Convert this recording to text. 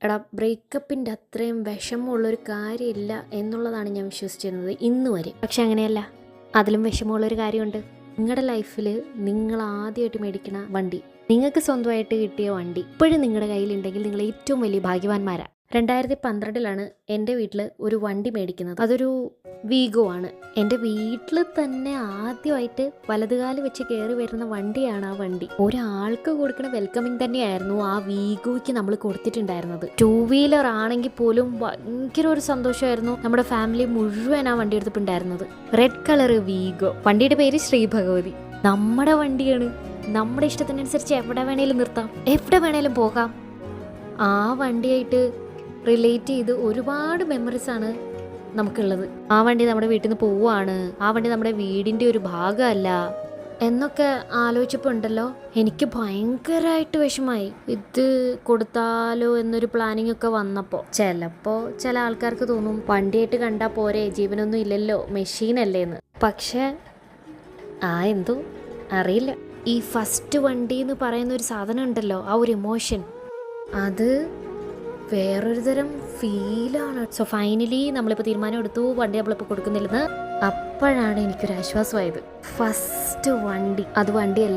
എടാ, ബ്രേക്കപ്പിൻ്റെ അത്രയും വിഷമമുള്ളൊരു കാര്യമില്ല എന്നുള്ളതാണ് ഞാൻ വിശ്വസിച്ചിരുന്നത് ഇന്ന് വരെ. പക്ഷെ അങ്ങനെയല്ല, അതിലും വിഷമമുള്ളൊരു കാര്യമുണ്ട്. നിങ്ങളുടെ ലൈഫിൽ നിങ്ങൾ ആദ്യമായിട്ട് മേടിക്കണ വണ്ടി, നിങ്ങൾക്ക് സ്വന്തമായിട്ട് കിട്ടിയ വണ്ടി ഇപ്പോഴും നിങ്ങളുടെ കയ്യിലുണ്ടെങ്കിൽ നിങ്ങൾ ഏറ്റവും വലിയ ഭാഗ്യവാന്മാരാണ്. 2012 എൻ്റെ വീട്ടിൽ ഒരു വണ്ടി മേടിക്കുന്നത്. അതൊരു വീഗോ ആണ്. എൻ്റെ വീട്ടിൽ തന്നെ ആദ്യമായിട്ട് വലതുകാല് വെച്ച് കയറി വരുന്ന വണ്ടിയാണ് ആ വണ്ടി. ഒരാൾക്ക് കൊടുക്കുന്ന വെൽക്കമിങ് തന്നെയായിരുന്നു ആ വീഗോയ്ക്ക് നമ്മൾ കൊടുത്തിട്ടുണ്ടായിരുന്നത്. 2 വീലർ ആണെങ്കിൽ പോലും ഭയങ്കര ഒരു സന്തോഷമായിരുന്നു. നമ്മുടെ ഫാമിലി മുഴുവൻ ആ വണ്ടി എടുത്തിട്ടുണ്ടായിരുന്നത്. Red colour വീഗോ. വണ്ടിയുടെ പേര് ശ്രീ ഭഗവതി. നമ്മുടെ വണ്ടിയാണ്. നമ്മുടെ ഇഷ്ടത്തിനനുസരിച്ച് എവിടെ വേണേലും നിർത്താം, എവിടെ വേണേലും പോകാം. ആ വണ്ടിയായിട്ട് റിലേറ്റ് ചെയ്ത് ഒരുപാട് മെമ്മറീസാണ് നമുക്കുള്ളത്. ആ വണ്ടി നമ്മുടെ വീട്ടിൽ നിന്ന് പോവുകയാണ്, ആ വണ്ടി നമ്മുടെ വീടിൻ്റെ ഒരു ഭാഗമല്ല എന്നൊക്കെ ആലോചിച്ചപ്പോൾ ഉണ്ടല്ലോ, എനിക്ക് ഭയങ്കരമായിട്ട് വിഷമായി. ഇത് കൊടുത്താലോ എന്നൊരു പ്ലാനിങ് ഒക്കെ വന്നപ്പോൾ ചിലപ്പോൾ ചില ആൾക്കാർക്ക് തോന്നും വണ്ടിയായിട്ട് കണ്ടാൽ പോരെ, ജീവനൊന്നും ഇല്ലല്ലോ, മെഷീനല്ലേ എന്ന്. പക്ഷേ എന്തോ അറിയില്ല, ഈ ഫസ്റ്റ് വണ്ടി എന്ന് പറയുന്ന ഒരു സാധനം ഉണ്ടല്ലോ, ആ ഒരു ഇമോഷൻ, അത് വേറൊരു തരം ഫീലാണ്. സോ ഫൈനലി നമ്മളിപ്പോൾ തീരുമാനം എടുത്തു, വണ്ടി നമ്മളിപ്പോൾ കൊടുക്കുന്നില്ലെന്ന്. അപ്പോഴാണ് എനിക്കൊരു ആശ്വാസമായത്. ഫസ്റ്റ് വണ്ടി, അത് വണ്ടിയല്ല,